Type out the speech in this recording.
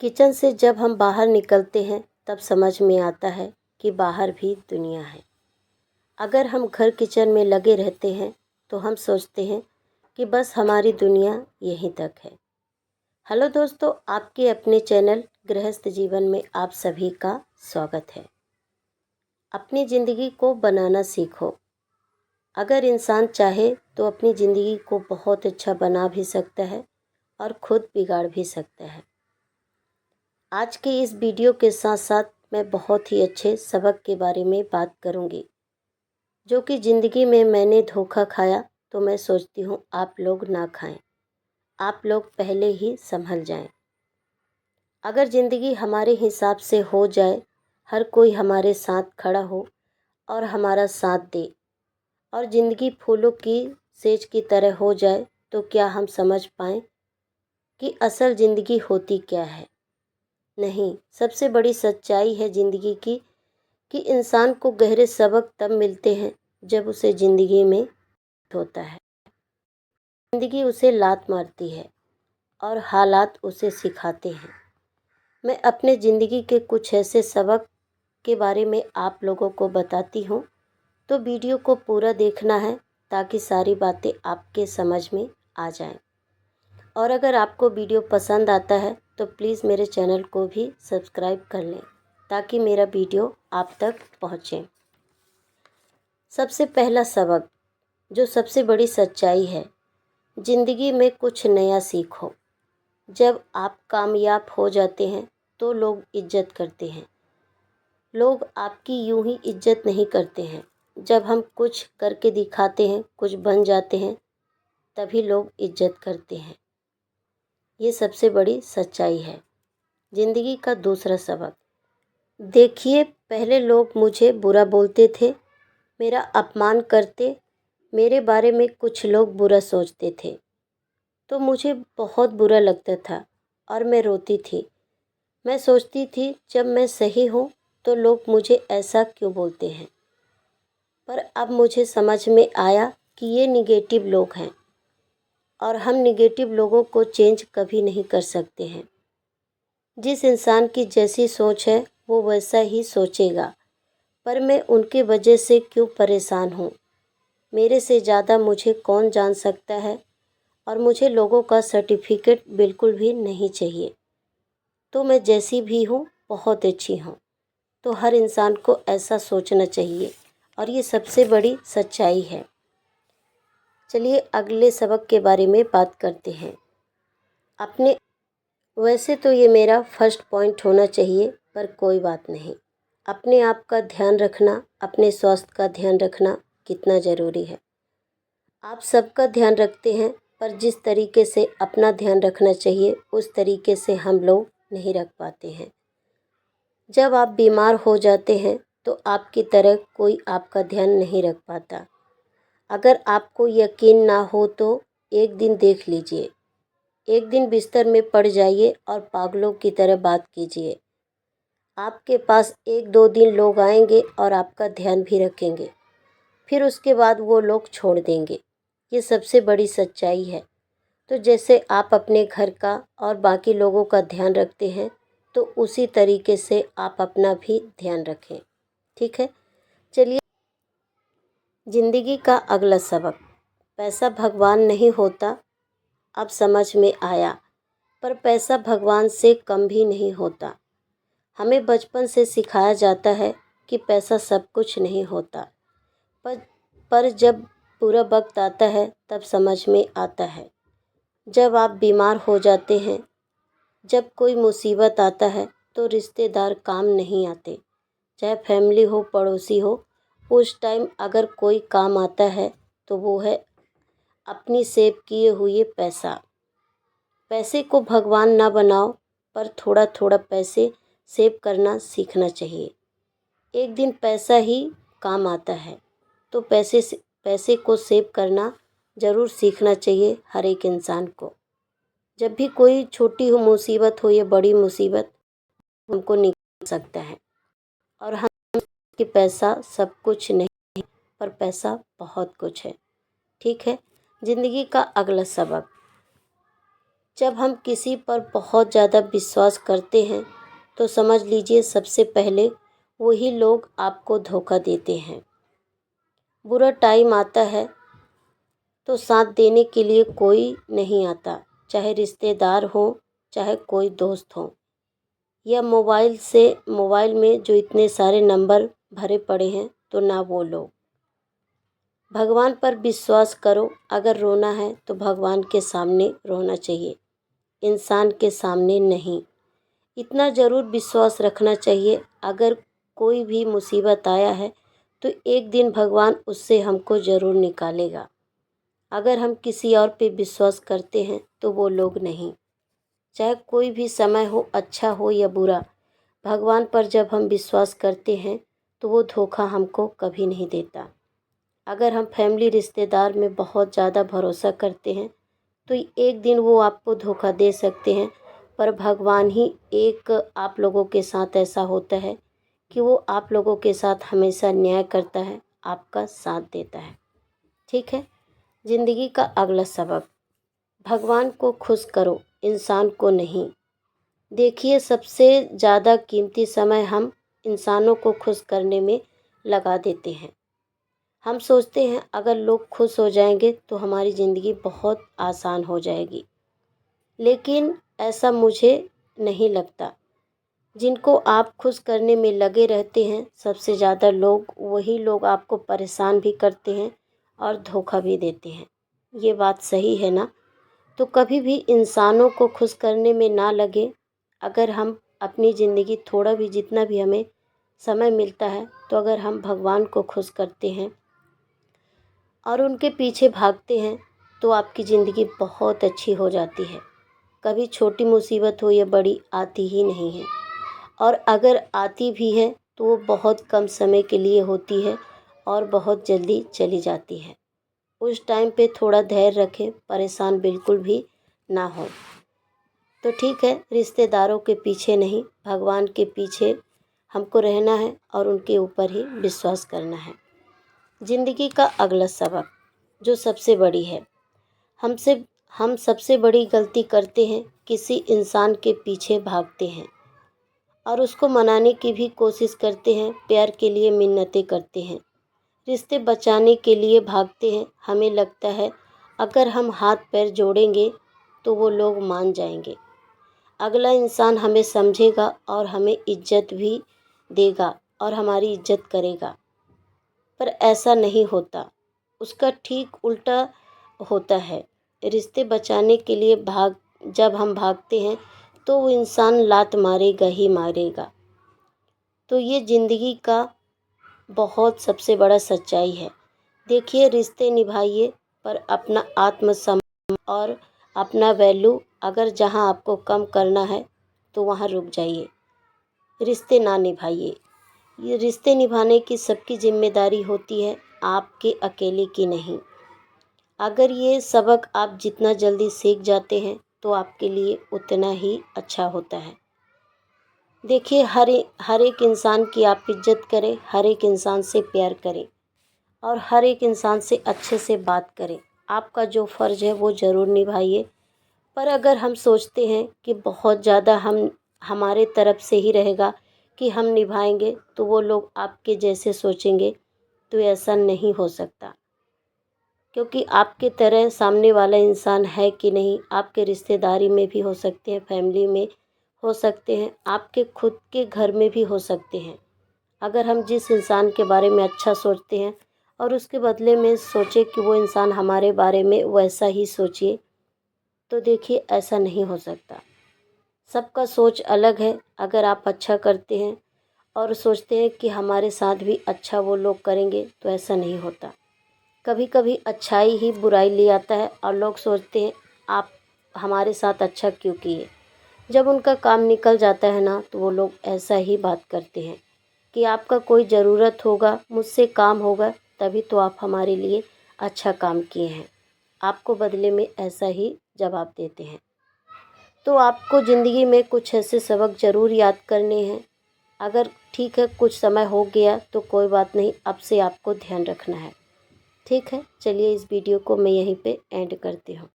Kitchen से जब हम बाहर निकलते हैं तब समझ में आता है कि बाहर भी दुनिया है। अगर हम घर किचन में लगे रहते हैं तो हम सोचते हैं कि बस हमारी दुनिया यहीं तक है। हेलो दोस्तों, आपके अपने चैनल गृहस्थ जीवन में आप सभी का स्वागत है। अपनी ज़िंदगी को बनाना सीखो। अगर इंसान चाहे तो अपनी ज़िंदगी को बहुत अच्छा बना भी सकता है और खुद बिगाड़ भी सकता है। आज के इस वीडियो के साथ साथ मैं बहुत ही अच्छे सबक के बारे में बात करूंगी, जो कि ज़िंदगी में मैंने धोखा खाया तो मैं सोचती हूँ आप लोग ना खाएं, आप लोग पहले ही संभल जाएं। अगर ज़िंदगी हमारे हिसाब से हो जाए, हर कोई हमारे साथ खड़ा हो और हमारा साथ दे और ज़िंदगी फूलों की सेज की तरह हो जाए, तो क्या हम समझ पाएं कि असल ज़िंदगी होती क्या है। नहीं, सबसे बड़ी सच्चाई है ज़िंदगी की कि इंसान को गहरे सबक तब मिलते हैं जब उसे ज़िंदगी में होता है। ज़िंदगी उसे लात मारती है और हालात उसे सिखाते हैं। मैं अपने ज़िंदगी के कुछ ऐसे सबक के बारे में आप लोगों को बताती हूँ, तो वीडियो को पूरा देखना है ताकि सारी बातें आपके समझ में आ जाएं। और अगर आपको वीडियो पसंद आता है तो प्लीज़ मेरे चैनल को भी सब्सक्राइब कर लें ताकि मेरा वीडियो आप तक पहुँचे। सबसे पहला सबक, जो सबसे बड़ी सच्चाई है, ज़िंदगी में कुछ नया सीखो। जब आप कामयाब हो जाते हैं तो लोग इज्जत करते हैं। लोग आपकी यूं ही इज्जत नहीं करते हैं। जब हम कुछ करके दिखाते हैं, कुछ बन जाते हैं, तभी लोग इज्जत करते हैं। ये सबसे बड़ी सच्चाई है। ज़िंदगी का दूसरा सबक, देखिए, पहले लोग मुझे बुरा बोलते थे, मेरा अपमान करते, मेरे बारे में कुछ लोग बुरा सोचते थे तो मुझे बहुत बुरा लगता था और मैं रोती थी। मैं सोचती थी जब मैं सही हूँ तो लोग मुझे ऐसा क्यों बोलते हैं। पर अब मुझे समझ में आया कि ये निगेटिव लोग हैं और हम निगेटिव लोगों को चेंज कभी नहीं कर सकते हैं। जिस इंसान की जैसी सोच है वो वैसा ही सोचेगा। पर मैं उनके वजह से क्यों परेशान हूँ। मेरे से ज़्यादा मुझे कौन जान सकता है और मुझे लोगों का सर्टिफिकेट बिल्कुल भी नहीं चाहिए। तो मैं जैसी भी हूँ बहुत अच्छी हूँ। तो हर इंसान को ऐसा सोचना चाहिए और ये सबसे बड़ी सच्चाई है। चलिए अगले सबक के बारे में बात करते हैं। अपने वैसे तो ये मेरा फर्स्ट पॉइंट होना चाहिए, पर कोई बात नहीं। अपने आप का ध्यान रखना, अपने स्वास्थ्य का ध्यान रखना कितना ज़रूरी है। आप सबका ध्यान रखते हैं, पर जिस तरीके से अपना ध्यान रखना चाहिए उस तरीके से हम लोग नहीं रख पाते हैं। जब आप बीमार हो जाते हैं तो आपकी तरह कोई आपका ध्यान नहीं रख पाता। अगर आपको यकीन ना हो तो एक दिन देख लीजिए। एक दिन बिस्तर में पड़ जाइए और पागलों की तरह बात कीजिए। आपके पास एक दो दिन लोग आएंगे और आपका ध्यान भी रखेंगे, फिर उसके बाद वो लोग छोड़ देंगे। ये सबसे बड़ी सच्चाई है। तो जैसे आप अपने घर का और बाकी लोगों का ध्यान रखते हैं, तो उसी तरीके से आप अपना भी ध्यान रखें। ठीक है। चलिए, ज़िंदगी का अगला सबक, पैसा भगवान नहीं होता। अब समझ में आया, पर पैसा भगवान से कम भी नहीं होता। हमें बचपन से सिखाया जाता है कि पैसा सब कुछ नहीं होता, पर पर जब पूरा वक्त आता है तब समझ में आता है। जब आप बीमार हो जाते हैं, जब कोई मुसीबत आता है, तो रिश्तेदार काम नहीं आते। चाहे फैमिली हो, पड़ोसी हो, उस टाइम अगर कोई काम आता है तो वो है अपनी सेव किए हुए पैसा। पैसे को भगवान ना बनाओ, पर थोड़ा थोड़ा पैसे सेव करना सीखना चाहिए। एक दिन पैसा ही काम आता है, तो पैसे को सेव करना ज़रूर सीखना चाहिए हर एक इंसान को। जब भी कोई छोटी हो मुसीबत हो या बड़ी मुसीबत, हमको निकल सकता है। और हम कि पैसा सब कुछ नहीं, पर पैसा बहुत कुछ है। ठीक है। ज़िंदगी का अगला सबक, जब हम किसी पर बहुत ज़्यादा विश्वास करते हैं तो समझ लीजिए सबसे पहले वही लोग आपको धोखा देते हैं। बुरा टाइम आता है तो साथ देने के लिए कोई नहीं आता, चाहे रिश्तेदार हो, चाहे कोई दोस्त हो, या मोबाइल में जो इतने सारे नंबर भरे पड़े हैं तो ना वो लोग। भगवान पर विश्वास करो, अगर रोना है तो भगवान के सामने रोना चाहिए, इंसान के सामने नहीं। इतना ज़रूर विश्वास रखना चाहिए, अगर कोई भी मुसीबत आया है तो एक दिन भगवान उससे हमको ज़रूर निकालेगा। अगर हम किसी और पे विश्वास करते हैं तो वो लोग नहीं। चाहे कोई भी समय हो, अच्छा हो या बुरा, भगवान पर जब हम विश्वास करते हैं तो वो धोखा हमको कभी नहीं देता। अगर हम फैमिली रिश्तेदार में बहुत ज़्यादा भरोसा करते हैं तो एक दिन वो आपको धोखा दे सकते हैं, पर भगवान ही एक आप लोगों के साथ ऐसा होता है कि वो आप लोगों के साथ हमेशा न्याय करता है, आपका साथ देता है। ठीक है। ज़िंदगी का अगला सबक, भगवान को खुश करो, इंसान को नहीं। देखिए, सबसे ज़्यादा कीमती समय हम इंसानों को खुश करने में लगा देते हैं। हम सोचते हैं अगर लोग खुश हो जाएंगे तो हमारी ज़िंदगी बहुत आसान हो जाएगी, लेकिन ऐसा मुझे नहीं लगता। जिनको आप खुश करने में लगे रहते हैं, सबसे ज़्यादा वही लोग आपको परेशान भी करते हैं और धोखा भी देते हैं। ये बात सही है ना? तो कभी भी इंसानों को खुश करने में ना लगे। अगर हम अपनी ज़िंदगी थोड़ा भी, जितना भी हमें समय मिलता है, तो अगर हम भगवान को खुश करते हैं और उनके पीछे भागते हैं तो आपकी ज़िंदगी बहुत अच्छी हो जाती है। कभी छोटी मुसीबत हो या बड़ी, आती ही नहीं है, और अगर आती भी है तो वो बहुत कम समय के लिए होती है और बहुत जल्दी चली जाती है। उस टाइम पे थोड़ा धैर्य रखें, परेशान बिल्कुल भी ना हो। तो ठीक है, रिश्तेदारों के पीछे नहीं, भगवान के पीछे हमको रहना है और उनके ऊपर ही विश्वास करना है। ज़िंदगी का अगला सबक जो सबसे बड़ी है, हम सबसे बड़ी गलती करते हैं, किसी इंसान के पीछे भागते हैं और उसको मनाने की भी कोशिश करते हैं, प्यार के लिए मिन्नतें करते हैं, रिश्ते बचाने के लिए भागते हैं। हमें लगता है अगर हम हाथ पैर जोड़ेंगे तो वो लोग मान जाएंगे, अगला इंसान हमें समझेगा और हमें इज्जत भी देगा और हमारी इज्जत करेगा। पर ऐसा नहीं होता, उसका ठीक उल्टा होता है। रिश्ते बचाने के लिए जब हम भागते हैं तो वो इंसान लात मारेगा ही मारेगा। तो ये ज़िंदगी का बहुत सबसे बड़ा सच्चाई है। देखिए, रिश्ते निभाइए, पर अपना आत्मसम्मान और अपना वैल्यू, अगर जहां आपको कम करना है तो वहां रुक जाइए, रिश्ते ना निभाइए। ये रिश्ते निभाने की सबकी जिम्मेदारी होती है, आपके अकेले की नहीं। अगर ये सबक आप जितना जल्दी सीख जाते हैं तो आपके लिए उतना ही अच्छा होता है। देखिए, हर एक इंसान की आप इज्जत करें, हर एक इंसान से प्यार करें और हर एक इंसान से अच्छे से बात करें। आपका जो फ़र्ज़ है वो ज़रूर निभाइए। पर अगर हम सोचते हैं कि बहुत ज़्यादा हमारे तरफ से ही रहेगा कि हम निभाएंगे तो वो लोग आपके जैसे सोचेंगे, तो ऐसा नहीं हो सकता। क्योंकि आपके तरह सामने वाला इंसान है कि नहीं, आपके रिश्तेदारी में भी हो सकते हैं, फैमिली में हो सकते हैं, आपके खुद के घर में भी हो सकते हैं। अगर हम जिस इंसान के बारे में अच्छा सोचते हैं और उसके बदले में सोचे कि वो इंसान हमारे बारे में वैसा ही सोचिए, तो देखिए ऐसा नहीं हो सकता। सबका सोच अलग है। अगर आप अच्छा करते हैं और सोचते हैं कि हमारे साथ भी अच्छा वो लोग करेंगे, तो ऐसा नहीं होता। कभी कभी अच्छाई ही बुराई ले आता है और लोग सोचते हैं आप हमारे साथ अच्छा क्यों किए। जब उनका काम निकल जाता है ना, तो वो लोग ऐसा ही बात करते हैं कि आपका कोई ज़रूरत होगा, मुझसे काम होगा, तभी तो आप हमारे लिए अच्छा काम किए हैं। आपको बदले में ऐसा ही जवाब देते हैं। तो आपको ज़िंदगी में कुछ ऐसे सबक ज़रूर याद करने हैं। अगर ठीक है, कुछ समय हो गया तो कोई बात नहीं, अब से आपको ध्यान रखना है। ठीक है, चलिए इस वीडियो को मैं यहीं पे एंड करती हूँ।